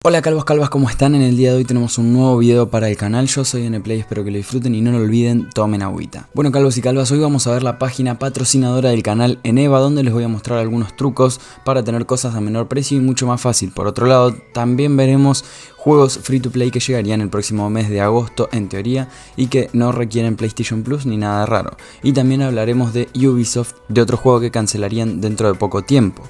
Hola calvas, ¿cómo están? En el día de hoy tenemos un nuevo video para el canal. Yo soy NPlay, espero que lo disfruten y no lo olviden, tomen agüita. Bueno calvos y calvas, hoy vamos a ver la página patrocinadora del canal Eneva, donde les voy a mostrar algunos trucos para tener cosas a menor precio y mucho más fácil. Por otro lado, también veremos juegos free to play que llegarían el próximo mes de agosto en teoría y que no requieren PlayStation Plus ni nada raro. Y también hablaremos de Ubisoft, de otro juego que cancelarían dentro de poco tiempo.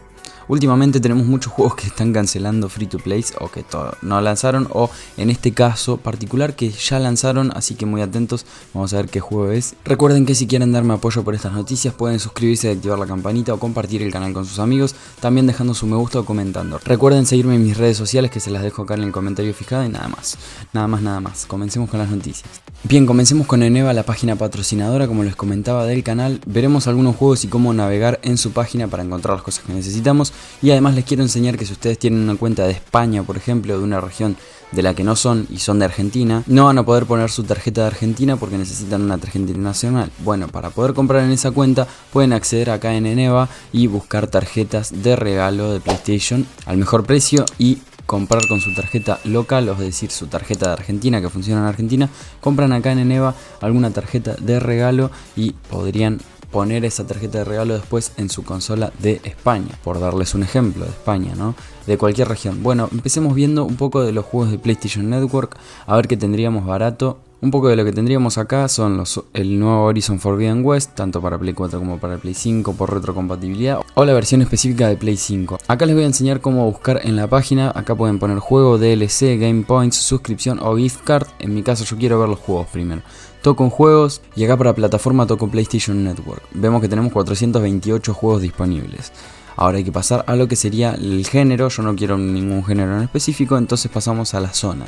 Últimamente tenemos muchos juegos que están cancelando free to plays o que no lanzaron, o en este caso particular que ya lanzaron, así que muy atentos, vamos a ver qué juego es. Recuerden que si quieren darme apoyo por estas noticias pueden suscribirse y activar la campanita o compartir el canal con sus amigos, también dejando su me gusta o comentando. Recuerden seguirme en mis redes sociales que se las dejo acá en el comentario fijado y nada más. Comencemos con las noticias. Bien, comencemos con Eneva, la página patrocinadora, como les comentaba, del canal. Veremos algunos juegos y cómo navegar en su página para encontrar las cosas que necesitamos. Y además les quiero enseñar que si ustedes tienen una cuenta de España, por ejemplo, de una región de la que no son y son de Argentina, no van a poder poner su tarjeta de Argentina porque necesitan una tarjeta internacional. Bueno, para poder comprar en esa cuenta pueden acceder acá en Eneva y buscar tarjetas de regalo de PlayStation al mejor precio y comprar con su tarjeta local, es decir, su tarjeta de Argentina que funciona en Argentina. Compran acá en Eneva alguna tarjeta de regalo y podrían poner esa tarjeta de regalo después en su consola de España, por darles un ejemplo, de España, ¿no? De cualquier región. Bueno, empecemos viendo un poco de los juegos de PlayStation Network, a ver qué tendríamos barato. Un poco de lo que tendríamos acá son el nuevo Horizon Forbidden West, tanto para Play 4 como para Play 5 por retrocompatibilidad, o la versión específica de Play 5. Acá les voy a enseñar cómo buscar en la página. Acá pueden poner juego, DLC, Game Points, suscripción o gift card. En mi caso yo quiero ver los juegos primero. Toco en juegos y acá para plataforma toco PlayStation Network. Vemos que tenemos 428 juegos disponibles. Ahora hay que pasar a lo que sería el género. Yo no quiero ningún género en específico, entonces pasamos a la zona.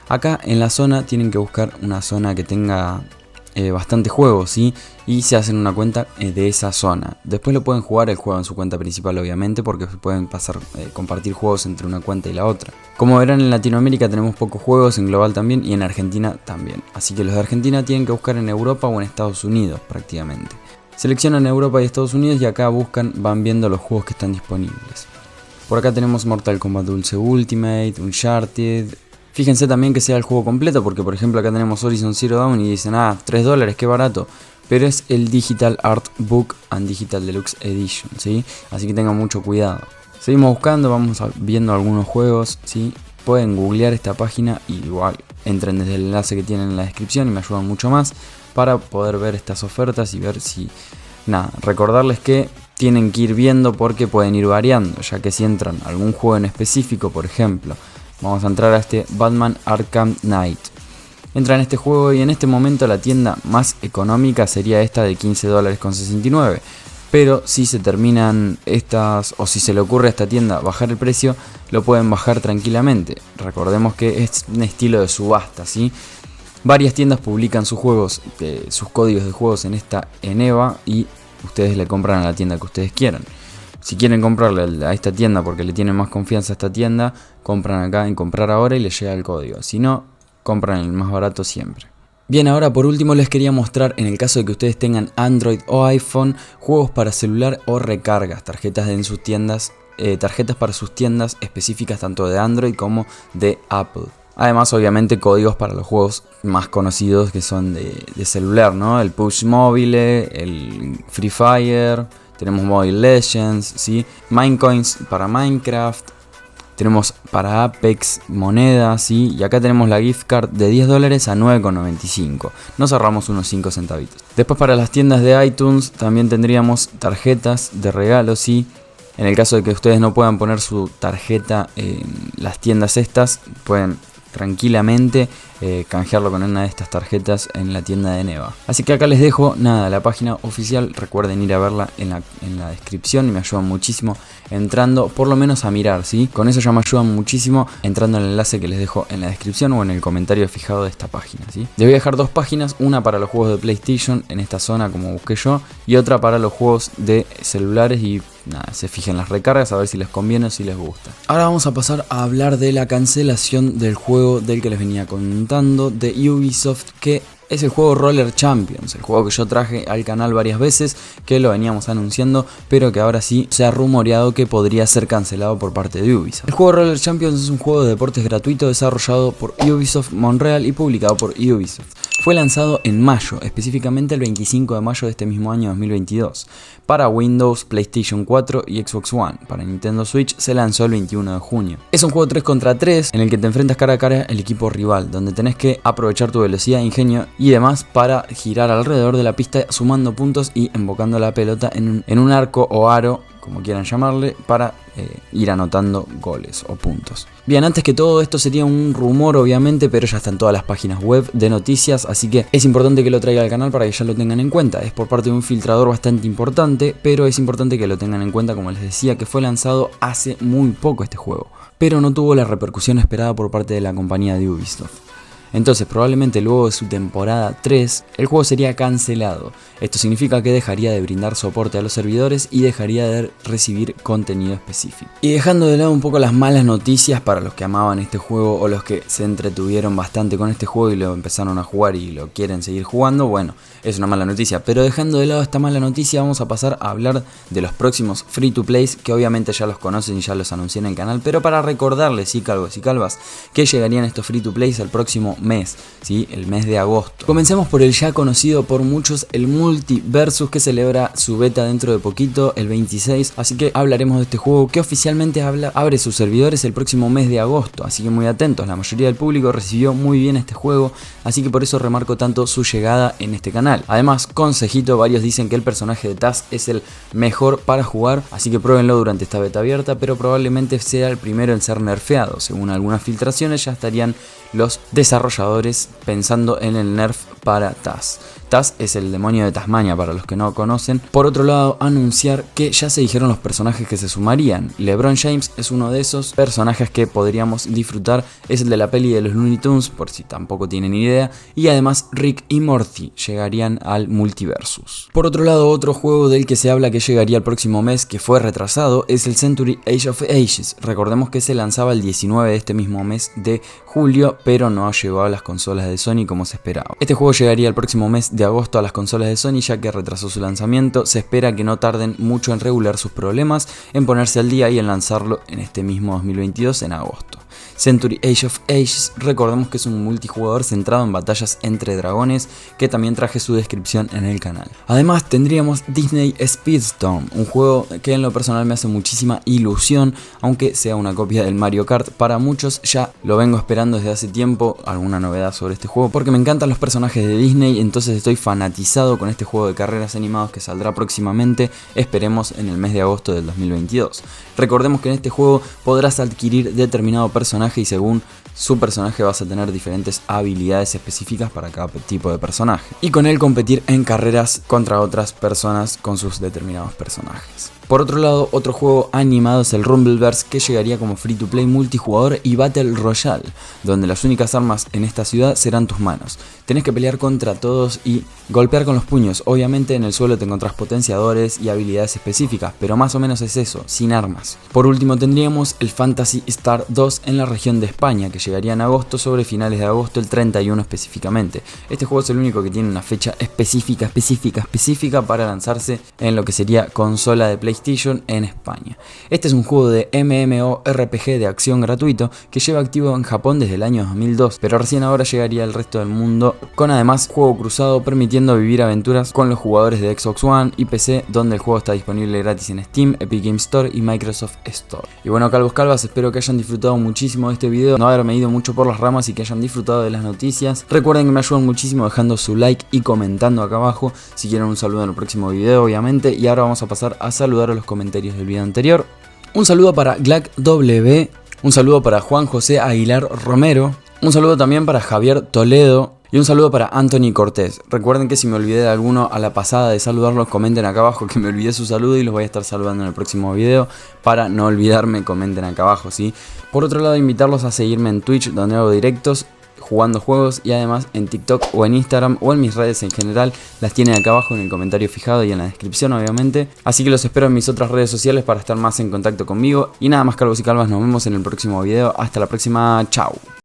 Acá en la zona tienen que buscar una zona que tenga bastante juegos, ¿sí? Y se hacen una cuenta de esa zona. Después lo pueden jugar el juego en su cuenta principal, obviamente, porque pueden compartir juegos entre una cuenta y la otra. Como verán, en Latinoamérica tenemos pocos juegos, en global también, y en Argentina también. Así que los de Argentina tienen que buscar en Europa o en Estados Unidos prácticamente. Seleccionan Europa y Estados Unidos y acá van viendo los juegos que están disponibles. Por acá tenemos Mortal Kombat Dulce Ultimate, Uncharted. Fíjense también que sea el juego completo, porque por ejemplo acá tenemos Horizon Zero Dawn y dicen, $3, qué barato. Pero es el Digital Art Book and Digital Deluxe Edition, ¿sí? Así que tengan mucho cuidado. Seguimos buscando, vamos viendo algunos juegos, ¿sí? Pueden googlear esta página y igual entren desde el enlace que tienen en la descripción y me ayudan mucho más para poder ver estas ofertas y ver si... recordarles que tienen que ir viendo porque pueden ir variando, ya que si entran a algún juego en específico, por ejemplo... Vamos a entrar a este Batman Arkham Knight. Entran en este juego y en este momento la tienda más económica sería esta de $15.69. Pero si se terminan estas, o si se le ocurre a esta tienda bajar el precio, lo pueden bajar tranquilamente. Recordemos que es un estilo de subasta, ¿sí? Varias tiendas publican sus juegos, sus códigos de juegos en esta Eneva y ustedes le compran a la tienda que ustedes quieran. Si quieren comprarle a esta tienda porque le tienen más confianza a esta tienda, compran acá en comprar ahora y les llega el código. Si no, compran el más barato siempre. Bien, ahora por último les quería mostrar, en el caso de que ustedes tengan Android o iPhone, juegos para celular o recargas, tarjetas en sus tiendas, tarjetas para sus tiendas específicas tanto de Android como de Apple. Además, obviamente, códigos para los juegos más conocidos que son de celular, ¿no? El PUBG Mobile, el Free Fire... Tenemos Mobile Legends, ¿sí? Minecoins para Minecraft. Tenemos para Apex monedas, ¿sí? Y acá tenemos la gift card de $10 a $9.95. Nos ahorramos unos 5 centavitos. Después para las tiendas de iTunes también tendríamos tarjetas de regalo, ¿sí? En el caso de que ustedes no puedan poner su tarjeta en las tiendas estas, pueden tranquilamente canjearlo con una de estas tarjetas en la tienda de Eneva. Así que acá les dejo la página oficial. Recuerden ir a verla en la descripción y me ayudan muchísimo entrando, por lo menos a mirar, ¿sí? Con eso ya me ayudan muchísimo entrando al enlace que les dejo en la descripción o en el comentario fijado de esta página, ¿sí? Les voy a dejar dos páginas, una para los juegos de PlayStation en esta zona como busqué yo y otra para los juegos de celulares y nada, se fijen las recargas a ver si les conviene o si les gusta. Ahora vamos a pasar a hablar de la cancelación del juego del que les venía contando, de Ubisoft, que es el juego Roller Champions, el juego que yo traje al canal varias veces, que lo veníamos anunciando, pero que ahora sí se ha rumoreado que podría ser cancelado por parte de Ubisoft. El juego Roller Champions es un juego de deportes gratuito desarrollado por Ubisoft Montreal y publicado por Ubisoft. Fue lanzado en mayo, específicamente el 25 de mayo de este mismo año 2022, para Windows, PlayStation 4 y Xbox One. Para Nintendo Switch se lanzó el 21 de junio. Es un juego 3 contra 3 en el que te enfrentas cara a cara al equipo rival, donde tenés que aprovechar tu velocidad, ingenio y demás para girar alrededor de la pista sumando puntos y embocando la pelota en un arco o aro, como quieran llamarle, para ir anotando goles o puntos. Bien, antes que todo esto sería un rumor obviamente, pero ya está en todas las páginas web de noticias, así que es importante que lo traiga al canal para que ya lo tengan en cuenta. Es por parte de un filtrador bastante importante, pero es importante que lo tengan en cuenta, como les decía, que fue lanzado hace muy poco este juego, pero no tuvo la repercusión esperada por parte de la compañía de Ubisoft. Entonces probablemente luego de su temporada 3 el juego sería cancelado. Esto significa que dejaría de brindar soporte a los servidores y dejaría de recibir contenido específico. Y dejando de lado un poco las malas noticias para los que amaban este juego o los que se entretuvieron bastante con este juego y lo empezaron a jugar y lo quieren seguir jugando, bueno, es una mala noticia. Pero dejando de lado esta mala noticia, vamos a pasar a hablar de los próximos free to plays, que obviamente ya los conocen y ya los anuncié en el canal, pero para recordarles, sí, calvos y calvas, que llegarían estos free to plays el próximo mes, ¿sí? El mes de agosto. Comencemos por el ya conocido por muchos, el Multiversus, que celebra su beta dentro de poquito, el 26, así que hablaremos de este juego que oficialmente abre sus servidores el próximo mes de agosto, así que muy atentos. La mayoría del público recibió muy bien este juego, así que por eso remarco tanto su llegada en este canal. Además, consejito, varios dicen que el personaje de Taz es el mejor para jugar, así que pruébenlo durante esta beta abierta, pero probablemente sea el primero en ser nerfeado. Según algunas filtraciones ya estarían los desarrolladores pensando en el nerf para Taz. Taz es el demonio de Tasmania para los que no conocen. Por otro lado, anunciar que ya se dijeron los personajes que se sumarían. LeBron James es uno de esos personajes que podríamos disfrutar, es el de la peli de los Looney Tunes, por si tampoco tienen ni idea, y además Rick y Morty llegarían al Multiversus. Por otro lado, otro juego del que se habla que llegaría el próximo mes, que fue retrasado, es el Century Age of Ages. Recordemos que se lanzaba el 19 de este mismo mes de julio, pero no llegó a las consolas de Sony como se esperaba. Este juego llegaría el próximo mes de agosto a las consolas de Sony, ya que retrasó su lanzamiento. Se espera que no tarden mucho en regular sus problemas, en ponerse al día y en lanzarlo en este mismo 2022 en agosto. Century Age of Ages, recordemos que es un multijugador centrado en batallas entre dragones, que también traje su descripción en el canal. Además tendríamos Disney Speedstorm, un juego que en lo personal me hace muchísima ilusión, aunque sea una copia del Mario Kart. Para muchos ya lo vengo esperando desde hace tiempo, alguna novedad sobre este juego, porque me encantan los personajes de Disney, entonces estoy fanatizado con este juego de carreras animados que saldrá próximamente, esperemos en el mes de agosto del 2022. Recordemos que en este juego podrás adquirir determinado personaje y según su personaje vas a tener diferentes habilidades específicas para cada tipo de personaje, y con él competir en carreras contra otras personas con sus determinados personajes. Por otro lado, otro juego animado es el Rumbleverse, que llegaría como free to play multijugador y Battle Royale, donde las únicas armas en esta ciudad serán tus manos. Tenés que pelear contra todos y golpear con los puños. Obviamente en el suelo te encontrás potenciadores y habilidades específicas, pero más o menos es eso, sin armas. Por último tendríamos el Phantasy Star 2 en la región de España, que llegaría en agosto, sobre finales de agosto, el 31 específicamente. Este juego es el único que tiene una fecha específica para lanzarse en lo que sería consola de PlayStation en España. Este es un juego de MMORPG de acción gratuito que lleva activo en Japón desde el año 2002, pero recién ahora llegaría al resto del mundo, con además juego cruzado permitiendo vivir aventuras con los jugadores de Xbox One y PC, donde el juego está disponible gratis en Steam, Epic Games Store y Microsoft Store. Y bueno, calvos calvas, espero que hayan disfrutado muchísimo de este video, no haberme ido mucho por las ramas y que hayan disfrutado de las noticias. Recuerden que me ayudan muchísimo dejando su like y comentando acá abajo si quieren un saludo en el próximo video, obviamente. Y ahora vamos a pasar a saludar a los comentarios del video anterior. Un saludo para GlackW, un saludo para Juan José Aguilar Romero, un saludo también para Javier Toledo y un saludo para Anthony Cortés. Recuerden que si me olvidé de alguno a la pasada de saludarlos, comenten acá abajo que me olvidé su saludo y los voy a estar saludando en el próximo video. Para no olvidarme, comenten acá abajo, ¿sí? Por otro lado, invitarlos a seguirme en Twitch, donde hago directos jugando juegos y además en TikTok o en Instagram o en mis redes en general. Las tienen acá abajo en el comentario fijado y en la descripción obviamente. Así que los espero en mis otras redes sociales para estar más en contacto conmigo. Y nada más, calvos y calvas, nos vemos en el próximo video. Hasta la próxima, chao.